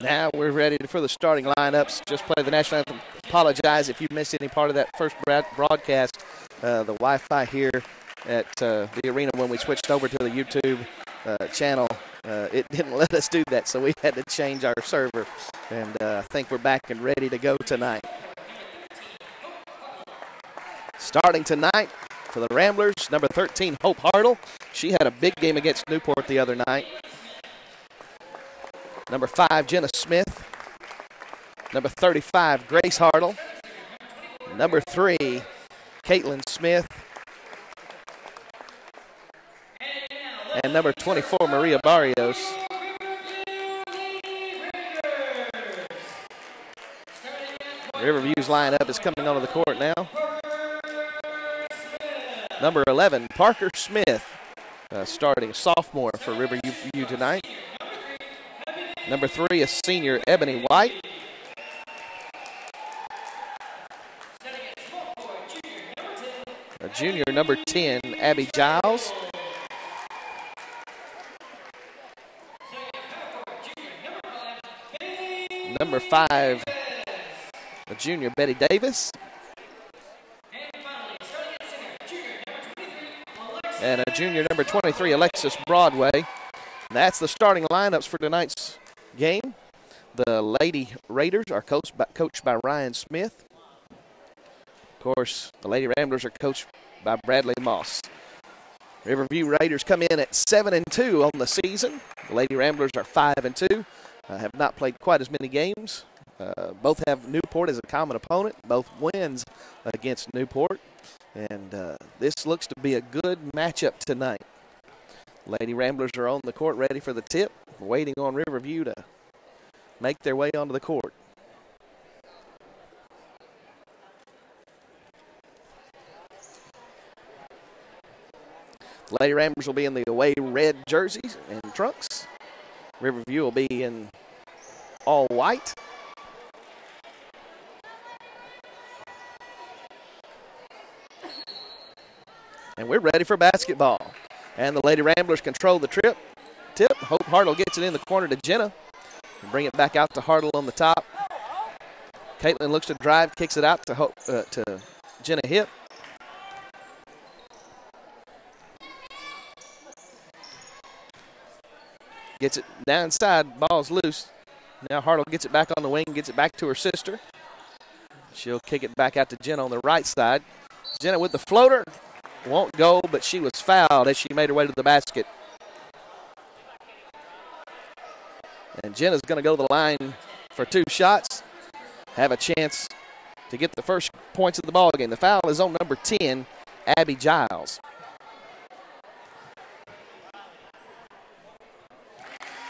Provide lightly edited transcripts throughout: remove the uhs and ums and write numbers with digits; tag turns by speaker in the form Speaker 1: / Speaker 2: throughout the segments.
Speaker 1: Now we're ready for the starting lineups. Just play the national anthem. Apologize if you missed any part of that first broadcast. The Wi-Fi here at the arena when we switched over to the YouTube channel, it didn't let us do that, so we had to change our server. And I think we're back and ready to go tonight. Starting tonight for the Ramblers, number 13, Hope Hartle. She had a big game against Newport the other night. Number 5, Jenna Smith. Number 35, Grace Hartle. Number 3, Caitlin Smith. And number 24, Maria Barrios. Riverview's lineup is coming onto the court now. Number 11, Parker Smith, starting sophomore for Riverview tonight. Number 3, a senior, Ebony White. A junior, number 10, Abby Giles. Number 5, a junior, Betty Davis. And a junior, number 23, Alexis Broadway. And that's the starting lineups for tonight's game. The Lady Raiders are coached by Ryan Smith. Of course, the Lady Ramblers are coached by Bradley Moss. Riverview Raiders come in at 7-2 on the season. The Lady Ramblers are 5-2. Have not played quite as many games. Both have Newport as a common opponent. Both wins against Newport. And this looks to be a good matchup tonight. Lady Ramblers are on the court ready for the tip, waiting on Riverview to make their way onto the court. The Lady Ramblers will be in the away red jerseys and trunks. Riverview will be in all white. And we're ready for basketball. And the Lady Ramblers control the tip. Hope Hartle gets it in the corner to Jenna. And bring it back out to Hartle on the top. Caitlin looks to drive, kicks it out to Jenna Hip. Gets it downside, ball's loose. Now Hartle gets it back on the wing, gets it back to her sister. She'll kick it back out to Jenna on the right side. Jenna with the floater. Won't go, but she was fouled as she made her way to the basket. And Jenna's going to go to the line for 2 shots. Have a chance to get the first points of the ball game. The foul is on number 10, Abby Giles.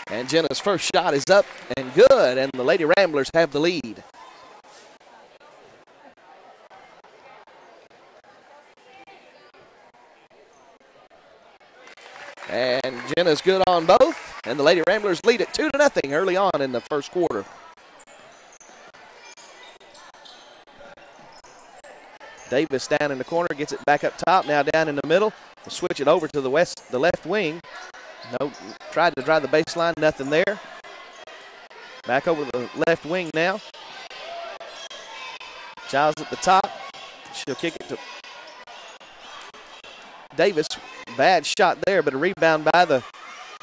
Speaker 1: And Jenna's first shot is up and good, and the Lady Ramblers have the lead. And Jenna's good on both, and the Lady Ramblers lead it 2-0 early on in the first quarter. Davis down in the corner, gets it back up top, now down in the middle. We'll switch it over to the left wing. No, tried to drive the baseline, nothing there. Back over the left wing now. Giles at the top. She'll kick it to Davis. Bad shot there, but a rebound by the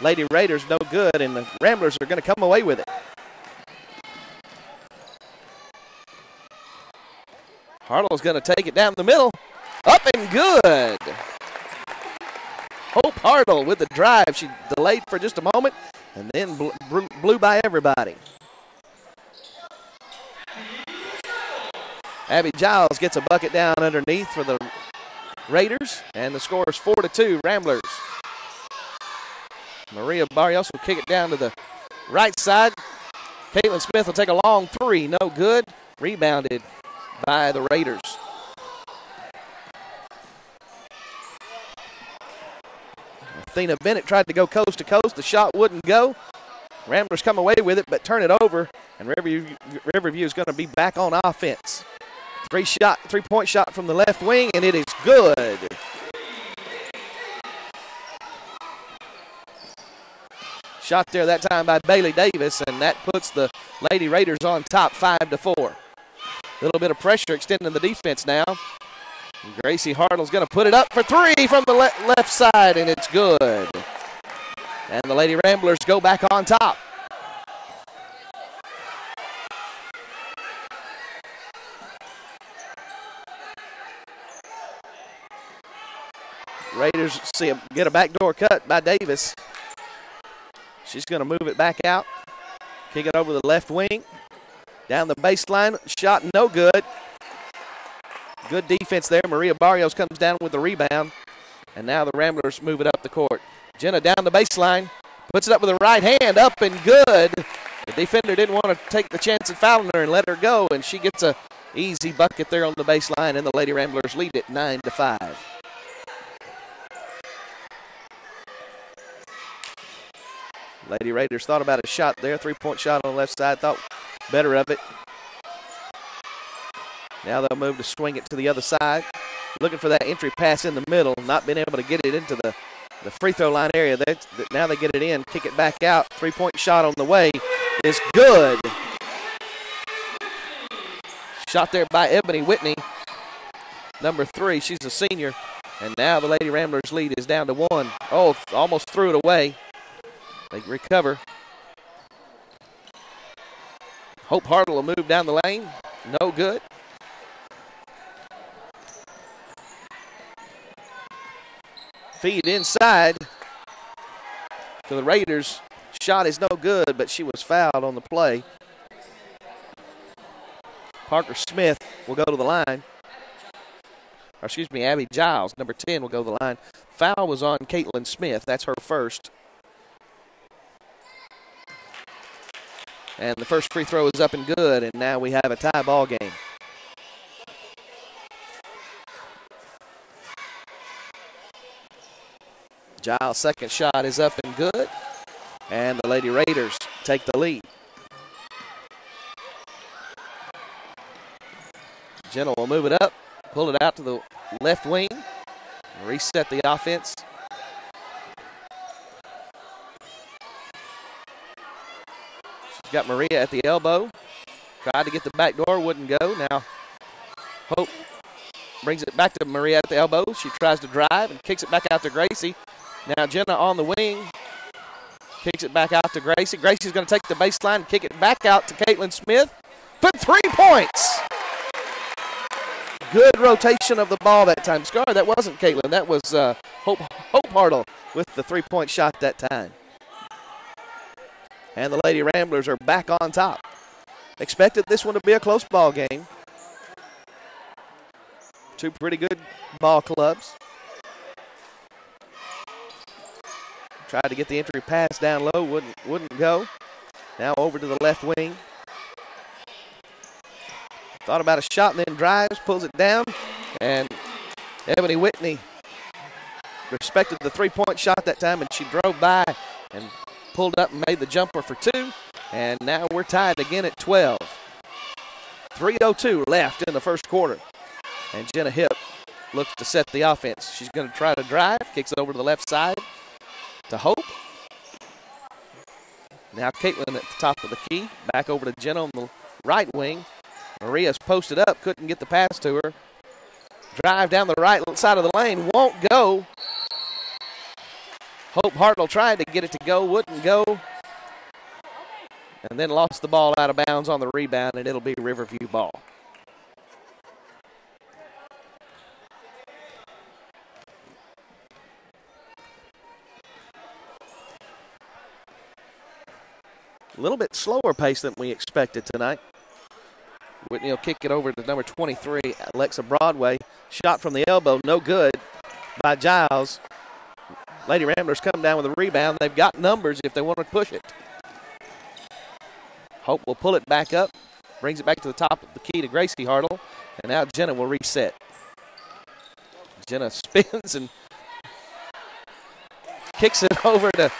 Speaker 1: Lady Raiders, no good, and the Ramblers are going to come away with it. Hartle's going to take it down the middle. Up and good. Hope Hartle with the drive. She delayed for just a moment and then blew by everybody. Abby Giles gets a bucket down underneath for the Raiders, and the score is 4-2, Ramblers. Maria Barrios will kick it down to the right side. Caitlin Smith will take a long 3, no good. Rebounded by the Raiders. Athena Bennett tried to go coast to coast. The shot wouldn't go. Ramblers come away with it, but turn it over, and Riverview is going to be back on offense. 3-point shot from the left wing, and it is good. Shot there that time by Bailey Davis, and that puts the Lady Raiders on top 5-4. A little bit of pressure extending the defense now. And Gracie Hartle's going to put it up for three from the left side, and it's good. And the Lady Ramblers go back on top. Raiders get a backdoor cut by Davis. She's going to move it back out. Kick it over the left wing. Down the baseline. Shot no good. Good defense there. Maria Barrios comes down with the rebound. And now the Ramblers move it up the court. Jenna down the baseline. Puts it up with the right hand. Up and good. The defender didn't want to take the chance of fouling her and let her go. And she gets a easy bucket there on the baseline. And the Lady Ramblers lead it 9-5. Lady Raiders thought about a shot there. Three-point shot on the left side. Thought better of it. Now they'll move to swing it to the other side. Looking for that entry pass in the middle. Not being able to get it into the free throw line area. Now they get it in. Kick it back out. Three-point shot on the way is good. Shot there by Ebony Whitney. Number 3. She's a senior. And now the Lady Ramblers lead is down to 1. Oh, almost threw it away. They recover. Hope Hartle will move down the lane. No good. Feed inside to the Raiders. Shot is no good, but she was fouled on the play. Parker Smith will go to the line. Or excuse me, Abby Giles, number 10, will go to the line. Foul was on Caitlin Smith. That's her first. And the first free throw is up and good, and now we have a tie ball game. Giles' second shot is up and good, and the Lady Raiders take the lead. Jenna will move it up, pull it out to the left wing, reset the offense. Got Maria at the elbow. Tried to get the back door, wouldn't go. Now Hope brings it back to Maria at the elbow. She tries to drive and kicks it back out to Gracie. Now Jenna on the wing. Kicks it back out to Gracie. Gracie's going to take the baseline and kick it back out to Caitlin Smith. For 3 points. Good rotation of the ball that time. Scar, that wasn't Caitlin. That was Hope Hartle with the 3-point shot that time. And the Lady Ramblers are back on top. Expected this one to be a close ball game. Two pretty good ball clubs. Tried to get the entry pass down low, wouldn't go. Now over to the left wing. Thought about a shot and then drives, pulls it down. And Ebony Whitney respected the 3-point shot that time, and she drove by and pulled up and made the jumper for 2, and now we're tied again at 12. 3:02 left in the first quarter, and Jenna Hipp looks to set the offense. She's going to try to drive, kicks it over to the left side to Hope. Now Caitlin at the top of the key, back over to Jenna on the right wing. Maria's posted up, couldn't get the pass to her. Drive down the right side of the lane, won't go. Hope Hartle tried to get it to go, wouldn't go. And then lost the ball out of bounds on the rebound, and it'll be Riverview ball. A little bit slower pace than we expected tonight. Whitney will kick it over to number 23, Alexa Broadway. Shot from the elbow, no good by Giles. Lady Ramblers come down with a rebound. They've got numbers if they want to push it. Hope will pull it back up, brings it back to the top of the key to Gracie Hartle, and now Jenna will reset. Jenna spins and kicks it over to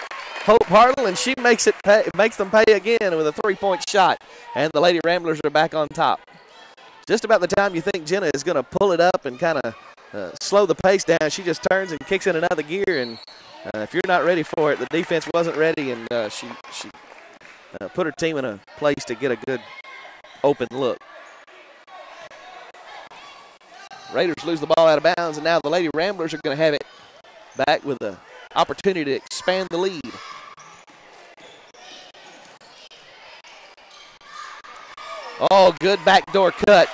Speaker 1: Hope Hartle, and she makes them pay again with a 3-point shot, and the Lady Ramblers are back on top. Just about the time you think Jenna is going to pull it up and kind of slow the pace down. She just turns and kicks in another gear, and if you're not ready for it, the defense wasn't ready, and she put her team in a place to get a good open look. Raiders lose the ball out of bounds, and now the Lady Ramblers are going to have it back with the opportunity to expand the lead. Oh, good backdoor cut.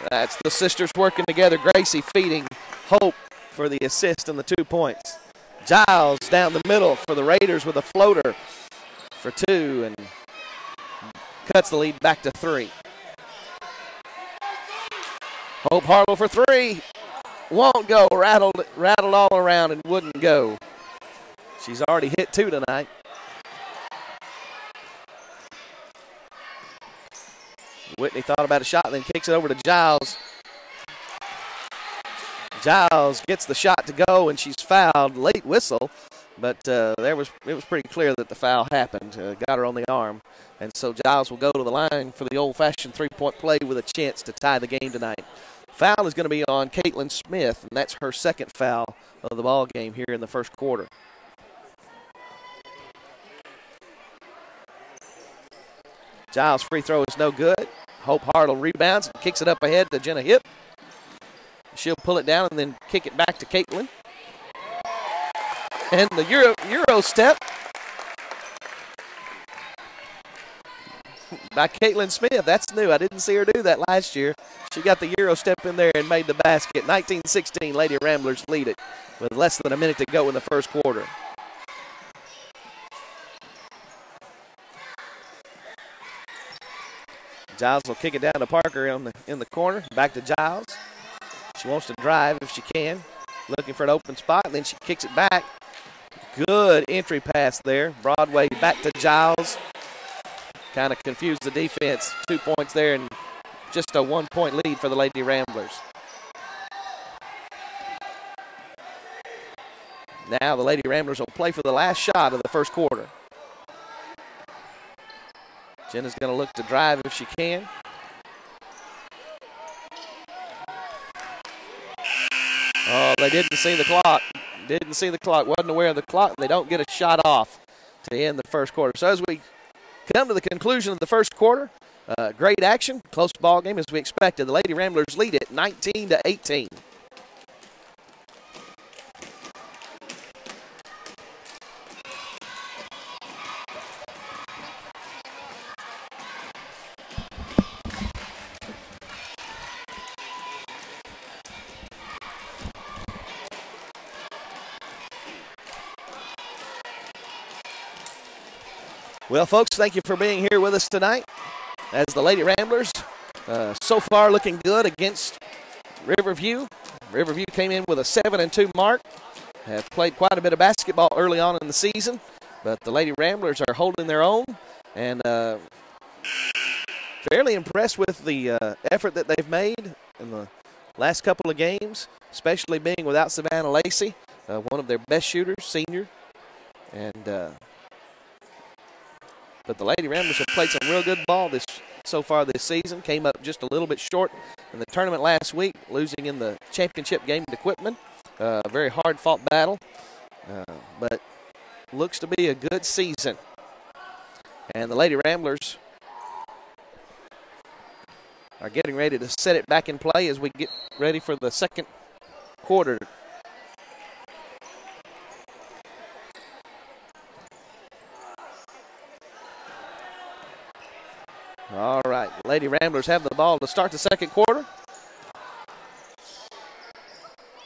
Speaker 1: That's the sisters working together. Gracie feeding Hope for the assist and the 2 points. Giles down the middle for the Raiders with a floater for 2 and cuts the lead back to 3. Hope Hartle for 3. Won't go. Rattled all around and wouldn't go. She's already hit 2 tonight. Whitney thought about a shot, then kicks it over to Giles. Giles gets the shot to go, and she's fouled. Late whistle, but it was pretty clear that the foul happened. Got her on the arm. And so Giles will go to the line for the old-fashioned three-point play with a chance to tie the game tonight. Foul is going to be on Caitlin Smith, and that's her second foul of the ball game here in the first quarter. Giles' free throw is no good. Hope Hartle rebounds and kicks it up ahead to Jenna Hipp. She'll pull it down and then kick it back to Caitlin. And the Euro step by Caitlin Smith. That's new. I didn't see her do that last year. She got the Euro step in there and made the basket. 19-16, Lady Ramblers lead it with less than a minute to go in the first quarter. Giles will kick it down to Parker in the corner. Back to Giles. She wants to drive if she can. Looking for an open spot, and then she kicks it back. Good entry pass there. Broadway back to Giles. Kind of confused the defense. 2 points there and just a 1 point lead for the Lady Ramblers. Now the Lady Ramblers will play for the last shot of the first quarter. Jenna's going to look to drive if she can. Oh, they didn't see the clock. Didn't see the clock. Wasn't aware of the clock. They don't get a shot off to end the first quarter. So as we come to the conclusion of the first quarter, great action. Close ball game as we expected. The Lady Ramblers lead it 19-18. Well, folks, thank you for being here with us tonight as the Lady Ramblers so far looking good against Riverview. Riverview came in with a 7-2 mark, have played quite a bit of basketball early on in the season, but the Lady Ramblers are holding their own and fairly impressed with the effort that they've made in the last couple of games, especially being without Savannah Lacey, one of their best shooters, senior, and but the Lady Ramblers have played some real good ball so far this season. Came up just a little bit short in the tournament last week, losing in the championship game to Quitman. Very hard-fought battle, but looks to be a good season. And the Lady Ramblers are getting ready to set it back in play as we get ready for the second quarter. All right, Lady Ramblers have the ball to start the second quarter.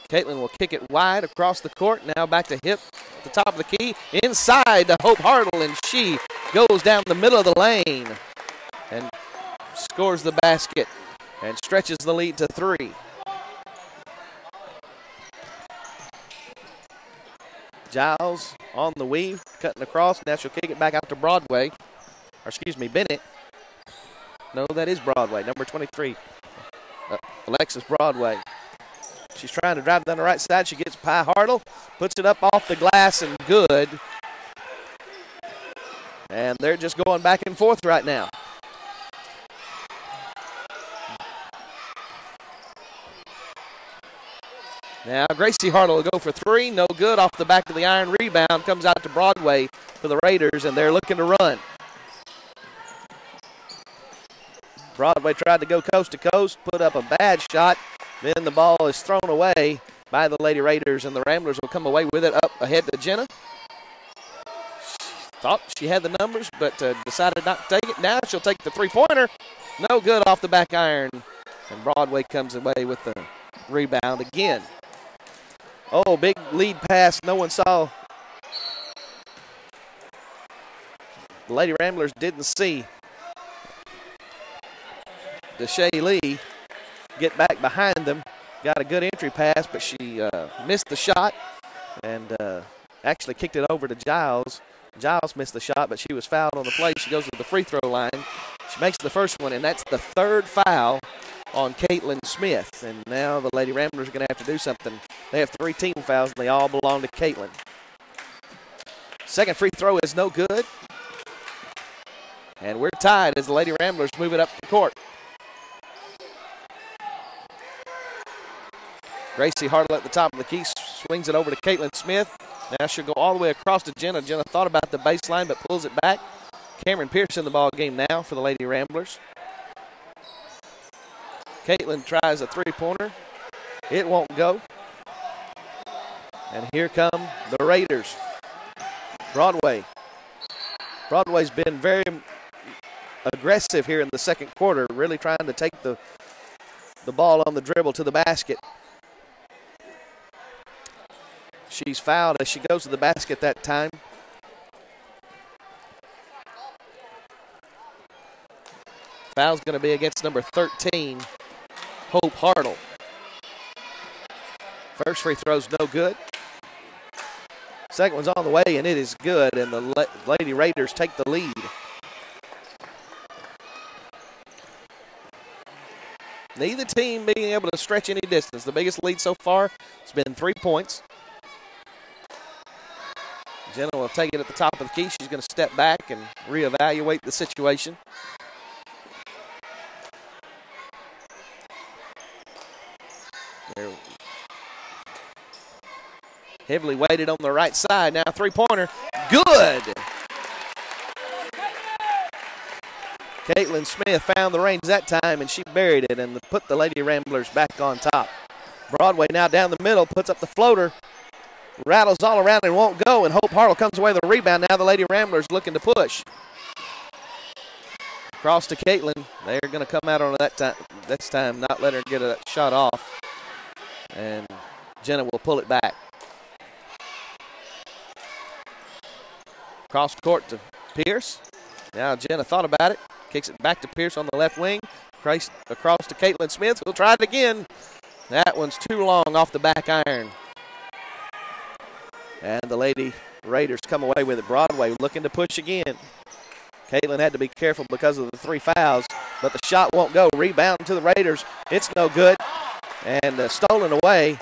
Speaker 1: Caitlin will kick it wide across the court. Now back to Hipp at the top of the key. Inside to Hope Hartle, and she goes down the middle of the lane and scores the basket and stretches the lead to 3. Giles on the weave, cutting across. Now she'll kick it back out to Broadway. Or excuse me, Bennett. No, that is Broadway, number 23, Alexis Broadway. She's trying to drive down the right side. She gets by Hartle, puts it up off the glass and good. And they're just going back and forth right now. Now Gracie Hartle will go for three. No good off the back of the iron. Rebound comes out to Broadway for the Raiders, and they're looking to run. Broadway tried to go coast to coast, put up a bad shot. Then the ball is thrown away by the Lady Raiders, and the Ramblers will come away with it up ahead to Jenna. She thought she had the numbers, but decided not to take it. Now she'll take the three-pointer. No good off the back iron, and Broadway comes away with the rebound again. Oh, big lead pass. No one saw. The Lady Ramblers didn't see Deshae Lee get back behind them. Got a good entry pass, but she missed the shot and actually kicked it over to Giles. Giles missed the shot, but she was fouled on the play. She goes to the free throw line. She makes the first one, and that's the third foul on Caitlin Smith. And now the Lady Ramblers are going to have to do something. They have 3 team fouls, and they all belong to Caitlin. Second free throw is no good. And we're tied as the Lady Ramblers move it up the court. Gracie Hartle at the top of the key, swings it over to Caitlin Smith. Now she'll go all the way across to Jenna. Jenna thought about the baseline but pulls it back. Cameron Pierce in the ball game now for the Lady Ramblers. Caitlin tries a three-pointer. It won't go. And here come the Raiders. Broadway. Broadway's been very aggressive here in the second quarter, really trying to take the ball on the dribble to the basket. She's fouled as she goes to the basket that time. Foul's going to be against number 13, Hope Hartle. First free throw's no good. Second one's on the way, and it is good, and the Lady Raiders take the lead. Neither team being able to stretch any distance. The biggest lead so far has been 3 points. Jenna will take it at the top of the key. She's going to step back and reevaluate the situation. They're heavily weighted on the right side. Now three-pointer. Good! Caitlin Smith found the range that time, and she buried it and put the Lady Ramblers back on top. Broadway now down the middle, puts up the floater. Rattles all around and won't go, and Hope Hartle comes away with a rebound. Now the Lady Ramblers looking to push. Cross to Caitlin. They're going to come out on that time. This time, not let her get a shot off. And Jenna will pull it back. Cross court to Pierce. Now Jenna thought about it. Kicks it back to Pierce on the left wing. Across to Caitlin Smith. We'll try it again. That one's too long off the back iron. And the Lady Raiders come away with it. Broadway looking to push again. Caitlin had to be careful because of the 3 fouls, but the shot won't go. Rebound to the Raiders. It's no good. And stolen away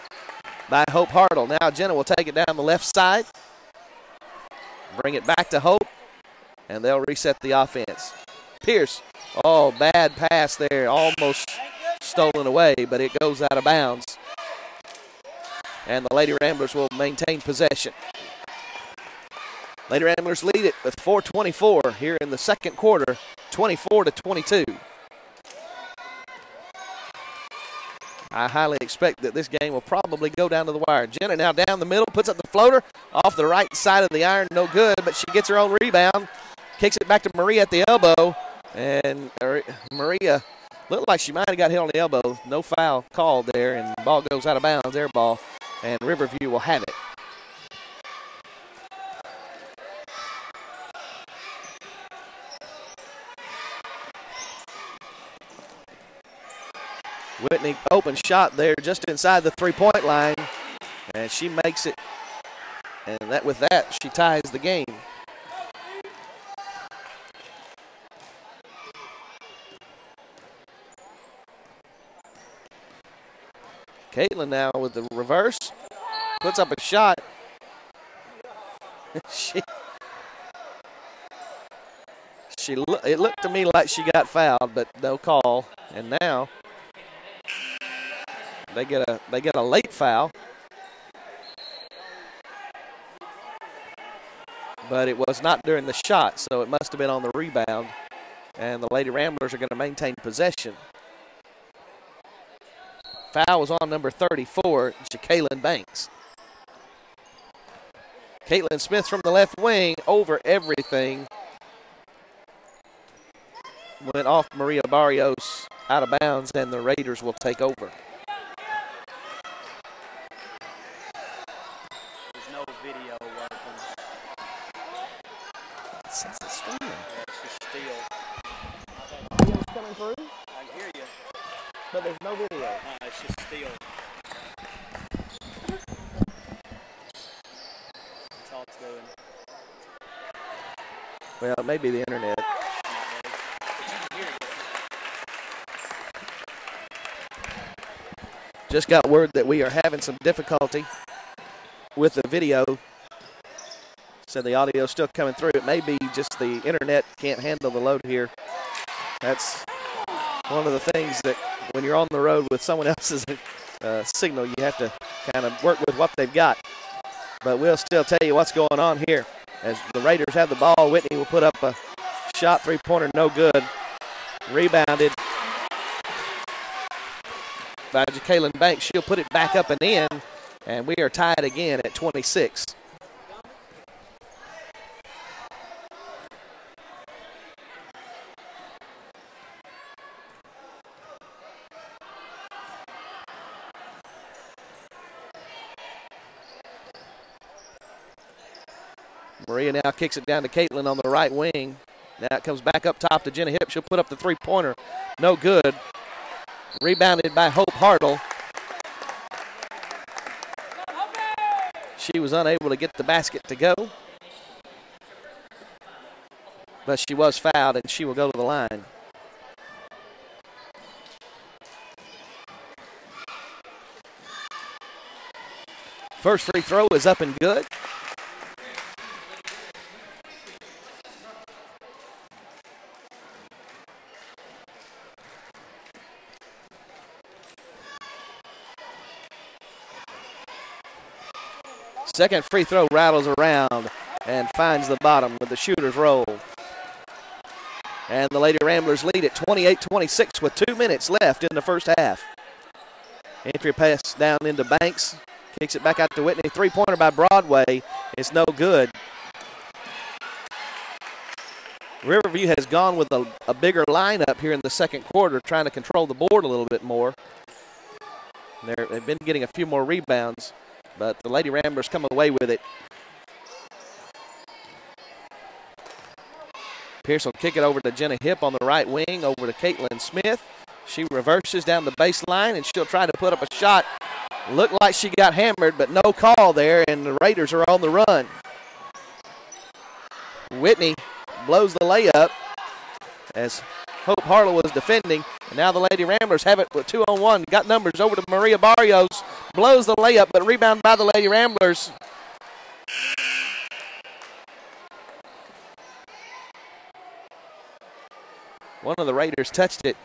Speaker 1: by Hope Hartle. Now Jenna will take it down the left side. Bring it back to Hope. And they'll reset the offense. Pierce. Oh, bad pass there. Almost stolen away, but it goes out of bounds. And the Lady Ramblers will maintain possession. Lady Ramblers lead it with 4:24 here in the second quarter, 24-22. I highly expect that this game will probably go down to the wire. Jenna now down the middle, puts up the floater off the right side of the iron, no good, but she gets her own rebound, kicks it back to Maria at the elbow, and Maria looked like she might have got hit on the elbow. No foul called there, and the ball goes out of bounds, air ball, and Riverview will have it. Whitney open shot there just inside the three-point line, and she makes it. And with that, she ties the game. Caitlin now with the reverse, puts up a shot. It looked to me like she got fouled, but no call. And now they get a late foul. but it was not during the shot, so it must have been on the rebound. And the Lady Ramblers are going to maintain possession. Foul was on number 34, Jacqueline Banks. Caitlin Smith from the left wing over everything. Went off Maria Barrios out of bounds, and the Raiders will take over.
Speaker 2: There's no video working.
Speaker 1: Since it's streaming.
Speaker 2: Yeah, it's just still.
Speaker 1: Video's coming through,
Speaker 2: I can hear you.
Speaker 1: but there's no video.
Speaker 2: It's just still. That's all it's doing.
Speaker 1: Well, it may be the internet. Just got word that we are having some difficulty with the video. So the audio is still coming through. It may be just the internet can't handle the load here. That's one of the things that when you're on the road with someone else's signal, you have to kind of work with what they've got. But we'll still tell you what's going on here. As the Raiders have the ball, Whitney will put up a shot, three-pointer, no good. Rebounded by Jacqueline Banks. She'll put it back up and in, and we are tied again at 26. Maria now kicks it down to Caitlin on the right wing. Now it comes back up top to Jenna Hipp. She'll put up the three-pointer. No good. Rebounded by Hope Hartle. She was unable to get the basket to go. But she was fouled, and she will go to the line. First free throw is up and good. Second free throw rattles around and finds the bottom with the shooter's roll. And the Lady Ramblers lead at 28-26 with 2 minutes left in the first half. Entry pass down into Banks. Kicks it back out to Whitney. Three-pointer by Broadway is no good. Riverview has gone with a bigger lineup here in the second quarter, trying to control the board a little bit more. They've been getting a few more rebounds, but the Lady Ramblers come away with it. Pierce will kick it over to Jenna Hipp on the right wing, over to Caitlin Smith. She reverses down the baseline, and she'll try to put up a shot. Looked like she got hammered, but no call there, and the Raiders are on the run. Whitney blows the layup as Hope Harlow was defending. And now the Lady Ramblers have it with 2-on-1. Got numbers over to Maria Barrios. Blows the layup, but rebound by the Lady Ramblers. One of the Raiders touched it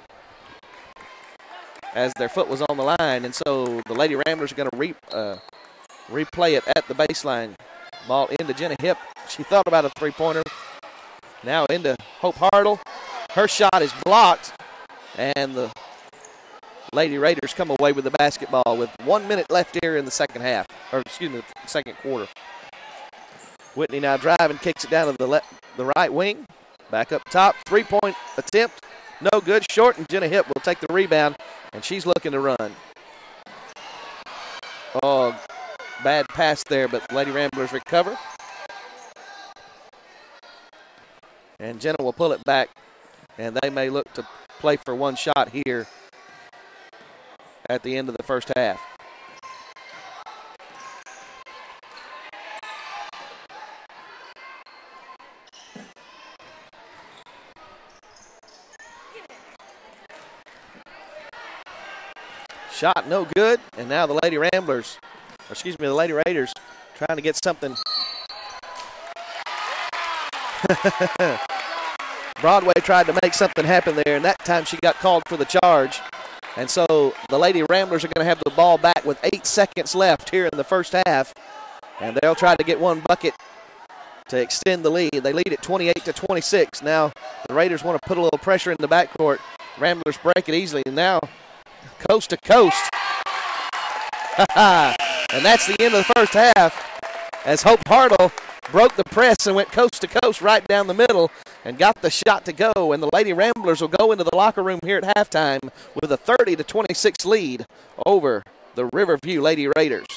Speaker 1: as their foot was on the line, and so the Lady Ramblers are going to replay it at the baseline. Ball into Jenna Hipp. She thought about a three-pointer. Now into Hope Hartle. Her shot is blocked, and the Lady Raiders come away with the basketball with 1 minute left here in the second half, or excuse me, the second quarter. Whitney now driving, kicks it down to the right wing. Back up top, three-point attempt, no good, short, and Jenna Hipp will take the rebound, and she's looking to run. Oh, bad pass there, but Lady Ramblers recover. And Jenna will pull it back, and they may look to play for one shot here at the end of the first half. Shot no good, and now the Lady Ramblers, or excuse me, the Lady Raiders trying to get something. Broadway tried to make something happen there, and that time she got called for the charge. And so the Lady Ramblers are going to have the ball back with 8 seconds left here in the first half, and they'll try to get one bucket to extend the lead. They lead at 28-26. Now the Raiders want to put a little pressure in the backcourt. Ramblers break it easily. And now coast to coast. And that's the end of the first half as Hope Hartle broke the press and went coast to coast right down the middle and got the shot to go. And the Lady Ramblers will go into the locker room here at halftime with a 30-26 lead over the Riverview Lady Raiders.